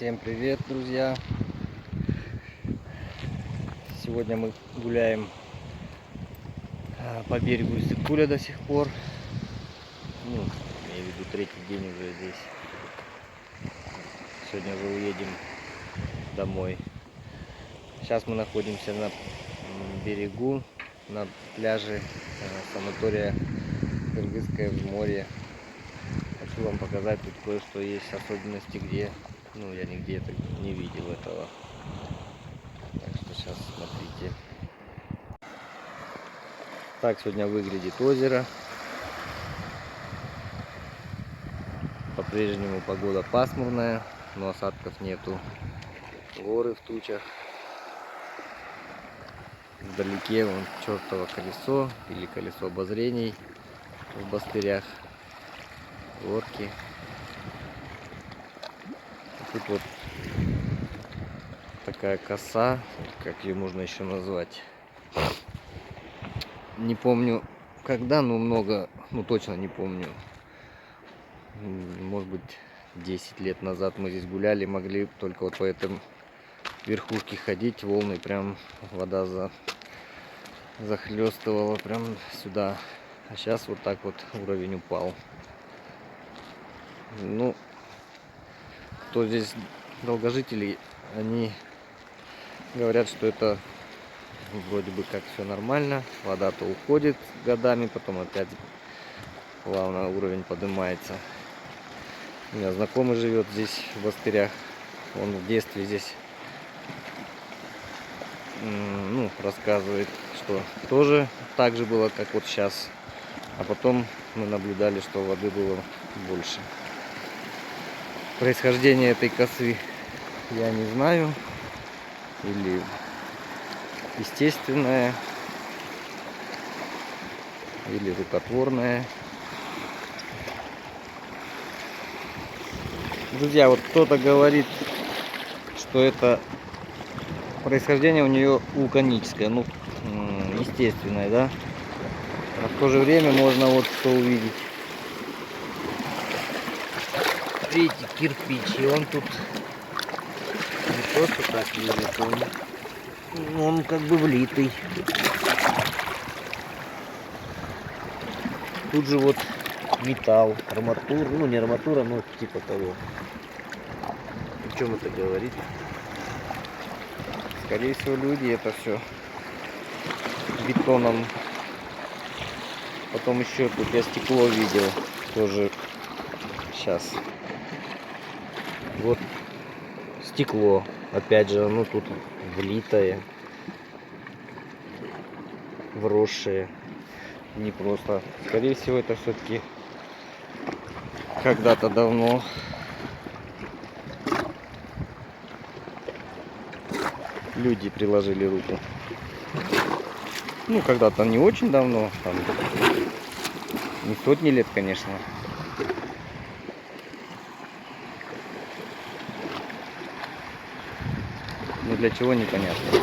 Всем привет, друзья! Сегодня мы гуляем по берегу Иссык-Куля до сих пор. Ну, имею в виду третий день уже здесь. Сегодня уже уедем домой. Сейчас мы находимся на берегу, на пляже санатория Кыргызское взморье. Хочу вам показать, тут кое-что есть, особенности, где, я нигде это не видел этого. Так что сейчас смотрите. Так сегодня выглядит озеро. По-прежнему погода пасмурная, но осадков нету. Горы в тучах. Вдалеке вон чертово колесо или колесо обозрений в Бастырях. Горки. Тут вот такая коса, как ее можно еще назвать. Не помню когда, но точно не помню. Может быть 10 лет назад мы здесь гуляли, могли только вот по этом верхушке ходить, волны, прям вода захлестывала прям сюда. А сейчас вот так вот уровень упал. Ну, кто здесь долгожители, они говорят, что это вроде бы как все нормально. Вода-то уходит годами, потом опять плавно уровень поднимается. У меня знакомый живет здесь в Бастырях. Он в детстве здесь рассказывает, что тоже так же было, как вот сейчас. А потом мы наблюдали, что воды было больше. Происхождение этой косы я не знаю. Или естественное, или рукотворное. Друзья, вот кто-то говорит, что это происхождение у нее вулканическое, естественное, да? А в то же время можно вот что увидеть. Видите, кирпич, и он тут не просто так лежит, он как бы влитый. Тут же вот металл, арматура, не арматура, но типа того. О чем это говорит? Скорее всего, люди это все бетоном. Потом еще тут я стекло видел, тоже сейчас. Вот стекло, опять же, оно тут влитое, вросшее, не просто. Скорее всего, это все-таки когда-то давно люди приложили руку. Когда-то не очень давно, там, не сотни лет, конечно. Но для чего, непонятно.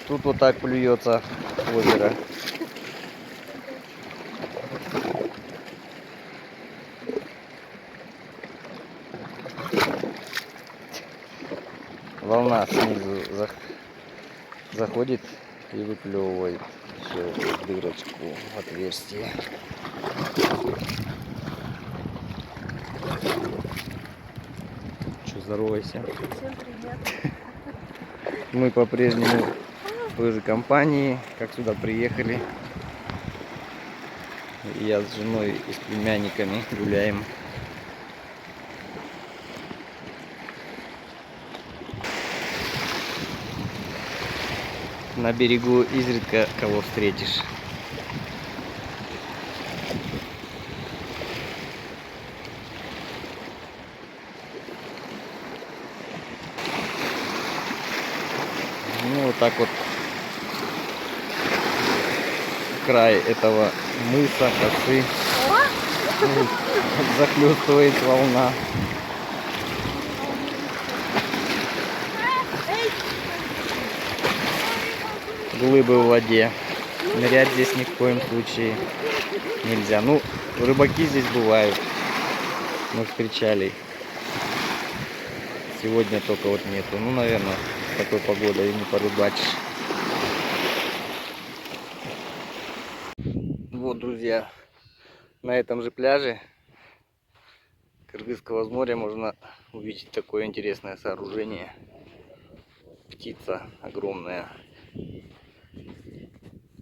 Тут вот так плюется озеро. Волна снизу заходит и выплевывает все в дырочку, в отверстие. Че, здоровайся. Всем привет. Мы по-прежнему в той же компании, как сюда приехали. Я с женой и с племянниками гуляем. На берегу изредка кого встретишь. Вот так вот край этого мыса, косы захлестывает волна. глыбы в воде. Нырять здесь ни в коем случае нельзя. Ну, рыбаки здесь бывают. Мы встречали. Сегодня только вот нету. Ну, наверное, с такой погодой и не порыбачишь. Вот, друзья, на этом же пляже Кыргызского моря можно увидеть такое интересное сооружение. Птица огромная.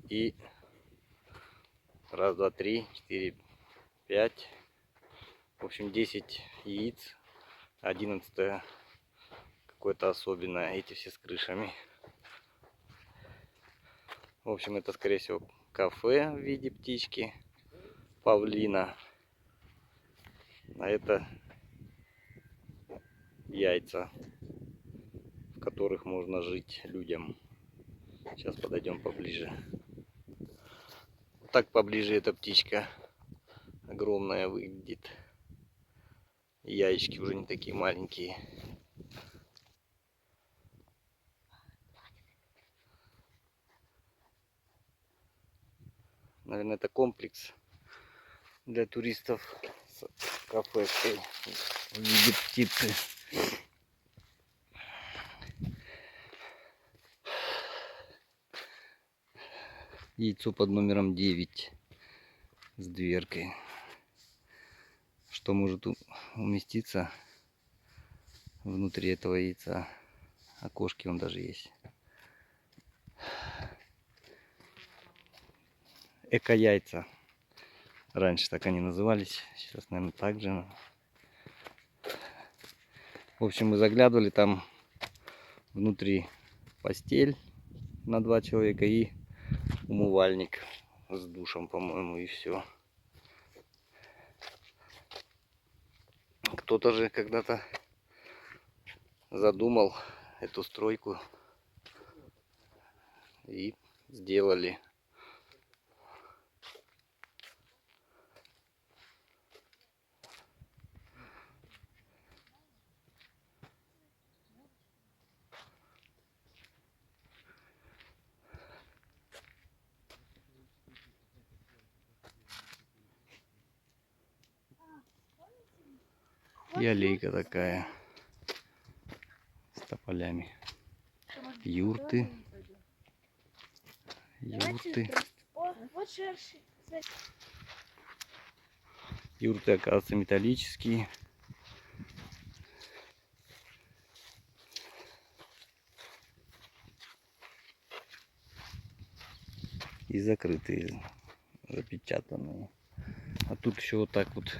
И раз, два, три, четыре, пять. В общем, 10 яиц. 11 какое-то особенное. Эти все с крышами. В общем, это, скорее всего, кафе в виде птички павлина. А это яйца, в которых можно жить людям. Сейчас подойдем поближе. Так поближе эта птичка огромная выглядит. Яички уже не такие маленькие. Наверное, это комплекс для туристов с кафешкой в виде птицы. Яйцо под номером 9 с дверкой. Что может уместиться внутри этого яйца? Окошки он даже есть. Эко-яйца. Раньше так они назывались. Сейчас, наверное, так же. В общем, мы заглядывали, там внутри постель на 2 человека и умывальник с душем, по-моему, и все. Кто-то же когда-то задумал эту стройку и сделали. И аллейка такая с тополями. Юрты. Юрты. Юрты, оказывается, металлические. И закрытые, запечатанные. А тут еще вот так вот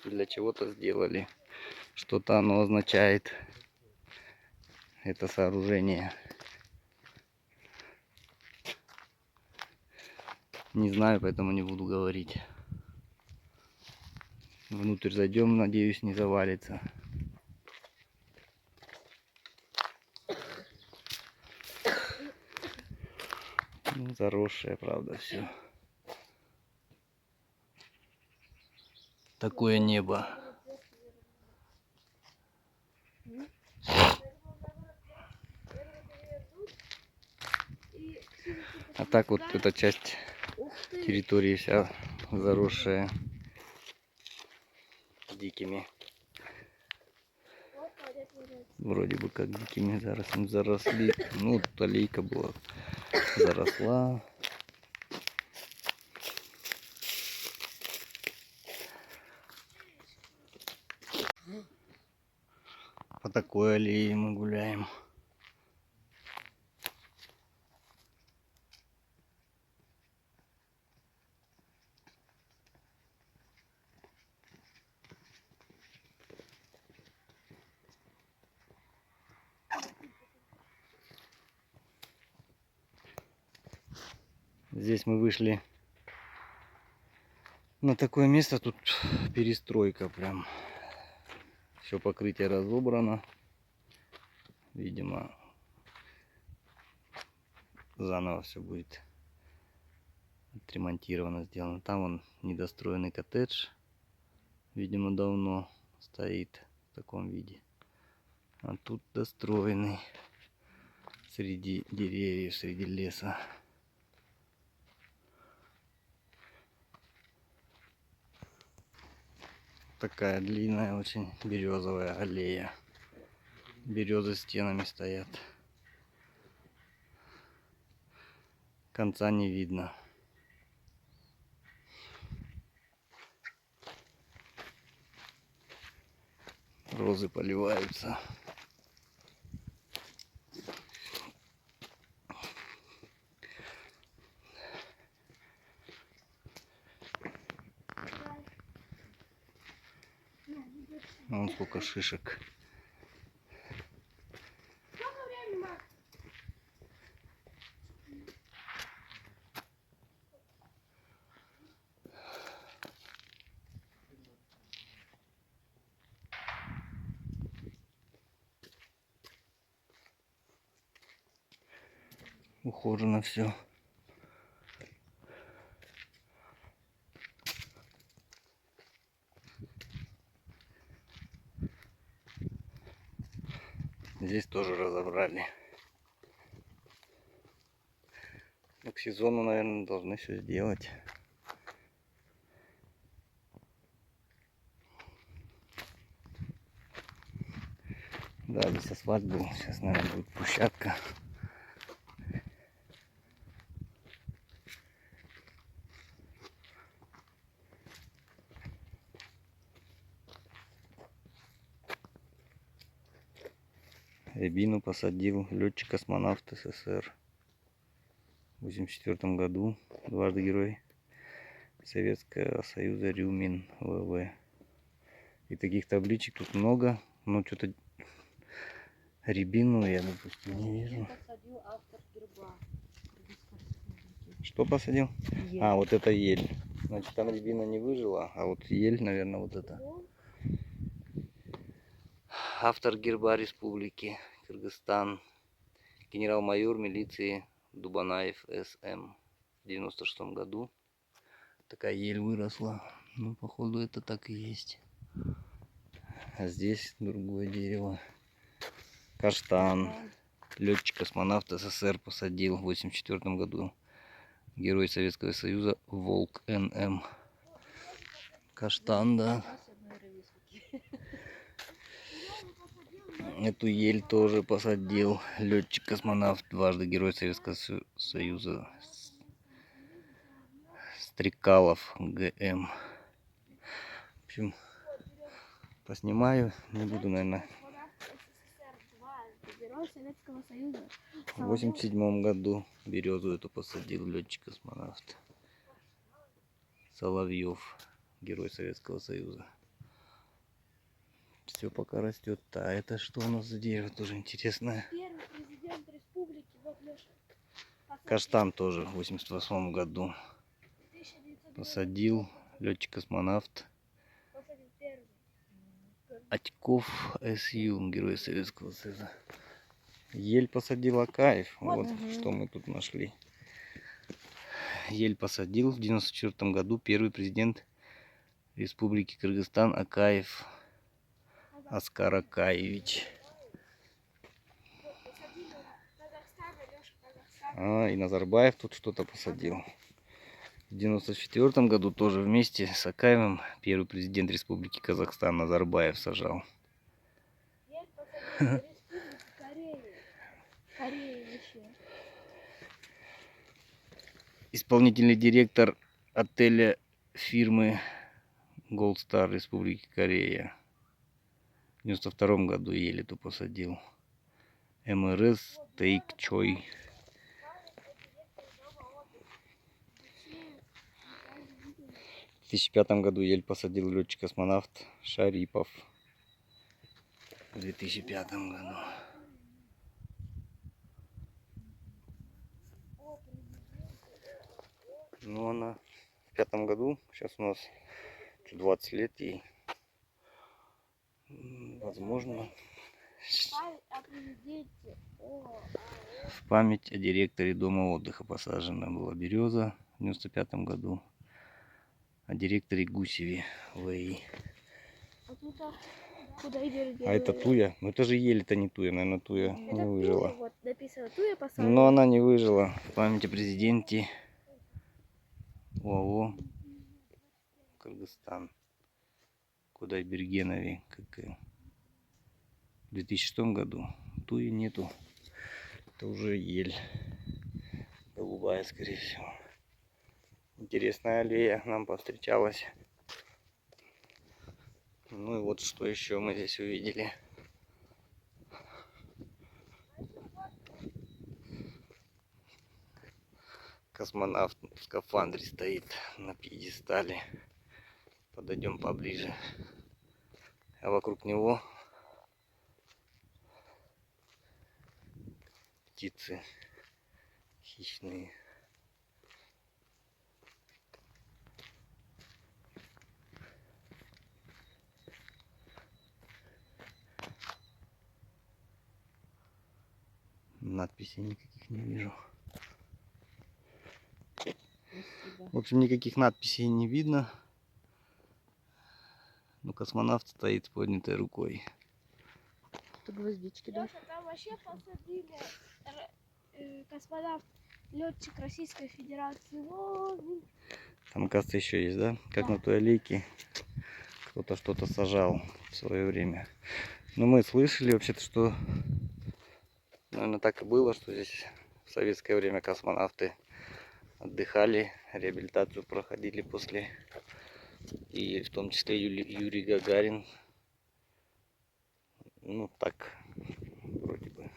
для чего-то сделали. Что-то оно означает, это сооружение. Не знаю, поэтому не буду говорить. Внутрь зайдем, надеюсь, не завалится. Ну, заросшее, правда, все. Такое небо. А так вот эта часть территории вся заросшая дикими. Вроде бы как дикими заросли. Ну, тут аллейка была, заросла. По такой аллее мы гуляем. Здесь мы вышли на такое место, тут перестройка прям. Все покрытие разобрано. Видимо, заново все будет отремонтировано, сделано. Там он недостроенный коттедж. Видимо, давно стоит в таком виде. А тут достроенный. Среди деревьев, среди леса. Такая длинная очень березовая аллея. Березы стенами стоят. Конца не видно. Розы поливаются. Вон сколько шишек. Ухожено все. Здесь тоже разобрали. Ну, к сезону, наверное, должны все сделать. Да, здесь асфальт был. Сейчас, наверное, будет площадка. Рябину посадил летчик-космонавт СССР. В 1984 году. Дважды герой Советского Союза Рюмин ВВ. И таких табличек тут много. Но что-то рябину я, допустим, не вижу. Посадил автор герба. Что посадил? Ель. А, вот это ель. Значит, там рябина не выжила, а вот ель, наверное, вот это. Автор герба Республики Кыргызстан. Генерал-майор милиции Дубанаев СМ. В 96 году такая ель выросла. Ну, походу, это так и есть. А здесь другое дерево. Каштан. Летчик-космонавт СССР посадил в 1984 году. Герой Советского Союза Волк НМ. Каштан, да. Эту ель тоже посадил летчик-космонавт, дважды Герой Советского Союза Стрекалов ГМ. В общем, поснимаю, не буду, наверное. В 87 году березу эту посадил летчик-космонавт Соловьев, Герой Советского Союза. Все пока растет. А это что у нас за дерево? Тоже интересное. Первый президент республики. Вот, Леша. Каштан тоже в 88 году посадил летчик-космонавт Атьков СЮ, Герой Советского Союза. Ель посадил Акаев. Вот что мы тут нашли. Ель посадил в 94 году первый президент Республики Кыргызстан Акаев Аскар Акаевич. А, и Назарбаев тут что-то посадил. В 94 году тоже вместе с Акаевым первый президент Республики Казахстан Назарбаев сажал. Исполнительный директор отеля фирмы Gold Star Республики Корея. В 92 году ель эту посадил. МРС Тейк Чой. В 2005 году ель посадил летчик-космонавт Шарипов. В 2005 году. Ну, она в 2005 году. Сейчас у нас 20 лет ей. Возможно. В память о директоре дома отдыха посажена была береза в 95 году. О директоре Гусеве ВИ. Куда и А это туя? Ну это же ель-то не туя, наверное, туя не Это выжила. туя, вот написано туя посажена. Но она не выжила. В памяти о президенте ОАО Кыргызстан Кудайбергенове, как и в 2006 году. Туи нету. Это уже ель. Голубая, скорее всего. Интересная аллея нам повстречалась. Ну и вот что еще мы здесь увидели. Космонавт в скафандре стоит на пьедестале. Подойдем поближе. А вокруг него птицы хищные. Надписей никаких не вижу. В общем, никаких надписей не видно. Но космонавт стоит с поднятой рукой. Тут гвоздички, да? Там вообще посадили космонавт, летчик Российской Федерации. Вон. Там, оказывается, еще есть, да? Как на той аллейке. Кто-то что-то сажал в свое время. Но мы слышали вообще-то, что, наверное, так и было, что здесь в советское время космонавты отдыхали, реабилитацию проходили после. И в том числе Юрий Гагарин. Ну, так, вроде бы.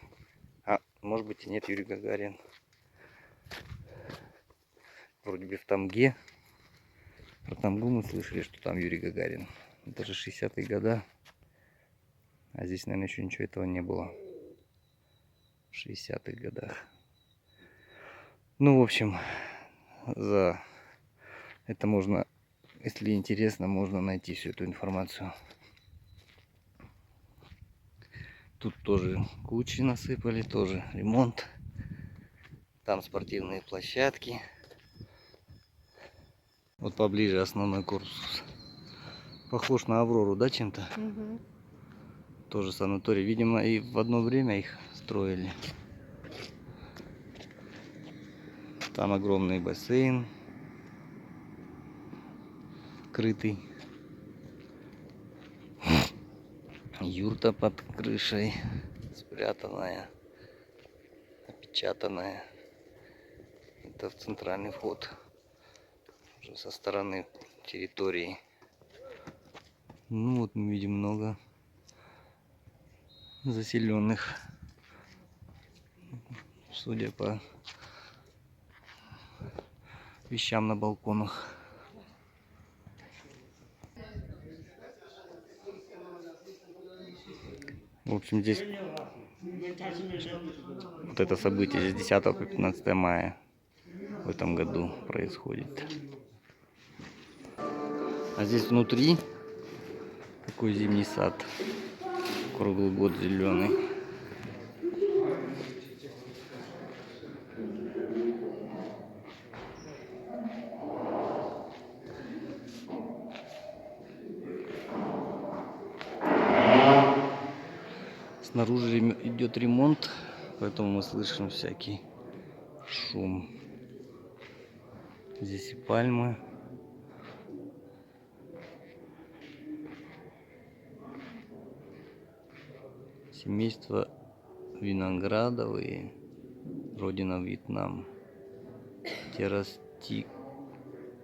А, может быть и нет, Юрий Гагарин. Вроде бы в Тамге. Про Тамгу мы слышали, что там Юрий Гагарин. Это же 60-е годы. А здесь, наверное, еще ничего этого не было. В 60-х годах. Ну, в общем, за это можно, если интересно, можно найти всю эту информацию. Тут тоже кучи насыпали, тоже ремонт. Там спортивные площадки. Вот поближе основной корпус. Похож на Аврору, да, чем-то? Угу. Тоже санаторий. Видимо, и в одно время их строили. Там огромный бассейн. Крытый. Юрта под крышей. Спрятанная. Опечатанная. Это в центральный вход. Уже со стороны территории. Ну вот мы видим много заселенных. Судя по вещам на балконах. В общем, здесь вот это событие с 10 по 15 мая в этом году происходит. А здесь внутри такой зимний сад. Круглый год зеленый. Снаружи идет ремонт, поэтому мы слышим всякий шум. Здесь и пальмы. Семейство виноградовые. Родина Вьетнам.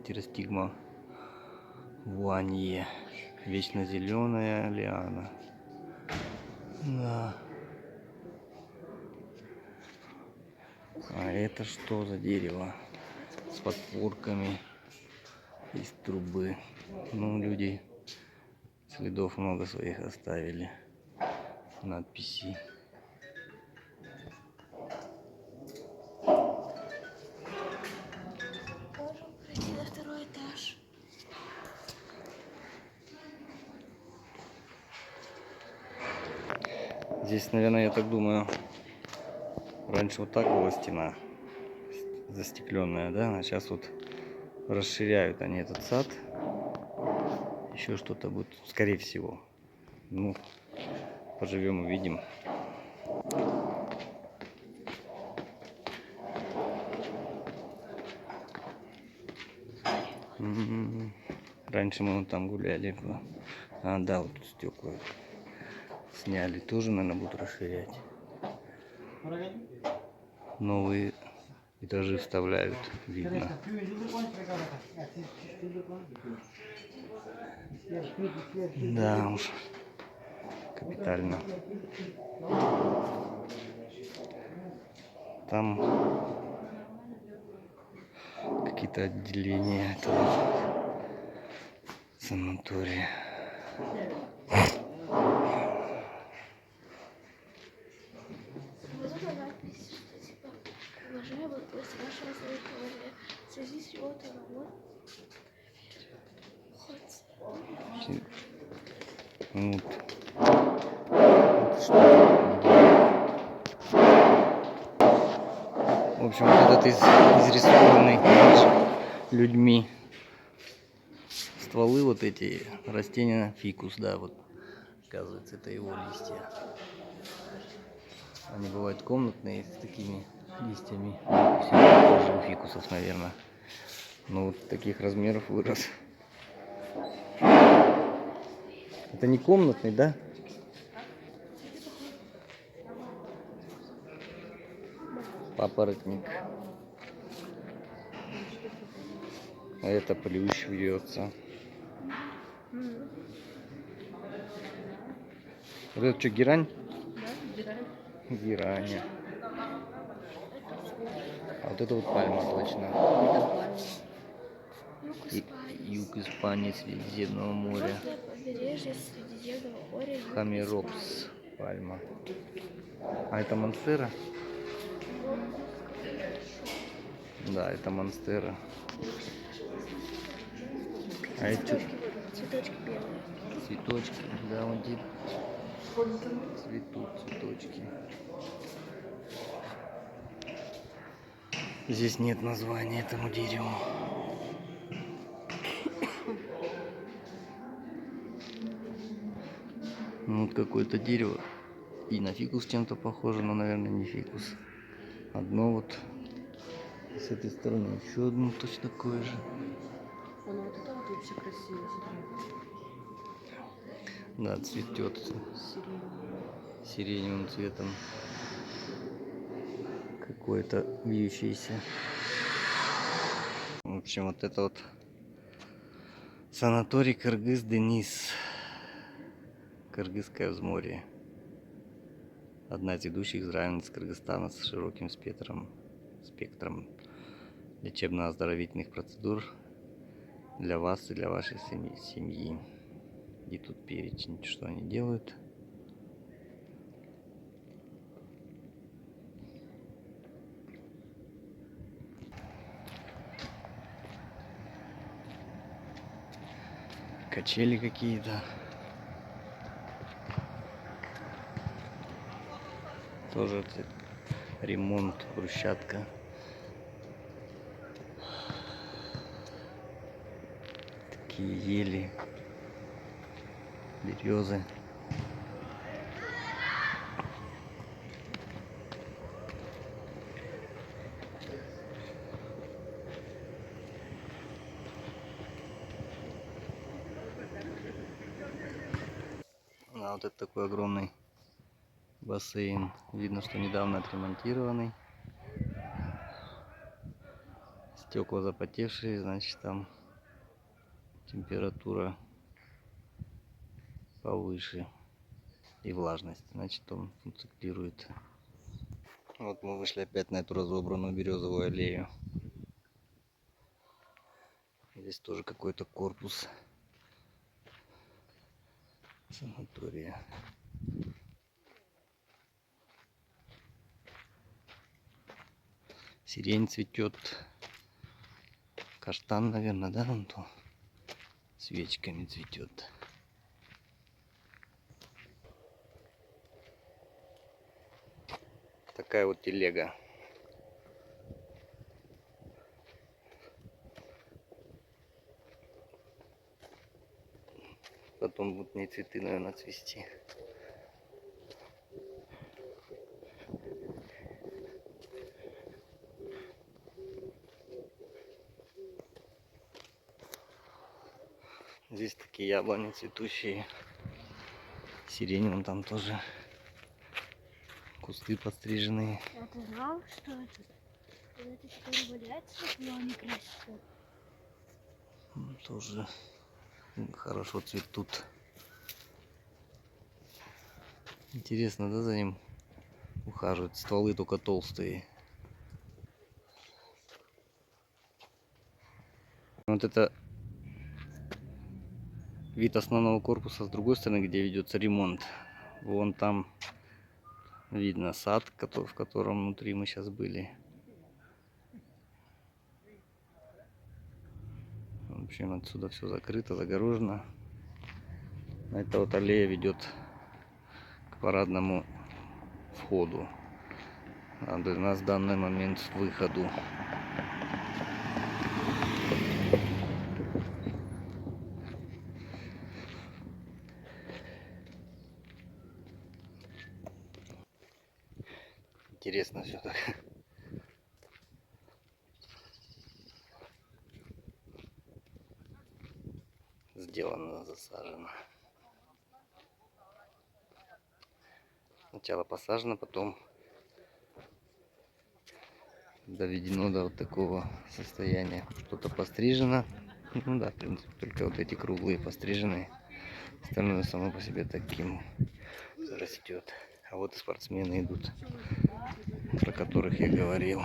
Террастигма вуанье. Вечно зеленая лиана. Да. А это что за дерево? С подпорками из трубы. Ну, люди следов много своих оставили. Надписей. Можем пройти на второй этаж. Здесь, наверное, я так думаю, раньше вот так была стена застекленная, да, а сейчас вот расширяют они этот сад. Еще что-то будет, скорее всего. Ну, Поживем, увидим. Раньше мы вон там гуляли. А, да, вот тут стекла сняли. Тоже, наверное, будут расширять. Новые этажи вставляют, видно. Да уж, капитально. Там какие-то отделения этого санатория. Вот эта надпись, что типа уважаемый гость вашего санатория. В связи с его вот. Вот. В общем, вот этот изрисованный людьми стволы, вот эти растения, фикус, да, вот, оказывается, это его листья. Они бывают комнатные, с такими листьями. Все тоже у фикусов, наверное. Но вот таких размеров вырос. Это не комнатный, да? Папоротник. А это плющ вьется. Вот это что, герань? Да, Герань. А вот это вот пальма точно. Юг Испании, Средиземного моря. Побережье Средиземного моря. Хамеропс пальма. А это монстера? Да, это монстера. А эти Цветочки белые. цветочки, да, вон где цветут цветочки. Здесь нет названия этому дереву. Ну, вот какое-то дерево. И на фикус чем-то похоже, но, наверное, не фикус. Одно вот. С этой стороны еще одно точно такое же. Ну вот это вот вообще красиво, смотри. Да, цветет сиреневым цветом. Какой-то вьющийся. В общем, вот это вот санаторий Кыргыз-Денис. Кыргызское взморье. Одна из ведущих здравниц Кыргызстана с широким спектром лечебно-оздоровительных процедур для вас и для вашей семьи. И тут перечень, что они делают. Качели какие-то. Тоже ремонт, брусчатка. Такие ели, березы. А вот это такой огромный бассейн. Видно, что недавно отремонтированный. Стекла запотевшие, значит, там температура повыше и влажность, значит, он функционирует. Вот мы вышли опять на эту разобранную березовую аллею. Здесь тоже какой-то корпус санатория. Сирень цветет. Каштан, наверное, да, вон то свечками цветет. Такая вот телега. Потом будут мне цветы, наверное, цвести. Здесь такие яблони цветущие. Сирень вон там тоже. Кусты подстриженные. А ты знал, что это? Это который валяется, но они красятся. Тоже хорошо цветут. Интересно, да, за ним ухаживать? Стволы только толстые. Вот это вид основного корпуса с другой стороны, где ведется ремонт. Вон там видно сад, в котором внутри мы сейчас были. В общем, отсюда все закрыто, загорожено. Эта вот аллея ведет к парадному входу. А для нас в данный момент к выходу. Интересно все так. Сделано, засажено. Сначала посажено, потом доведено до вот такого состояния. Что-то пострижено. Ну да, в принципе, только вот эти круглые постриженные. Остальное само по себе таким растет. А вот и спортсмены идут, про которых я говорил.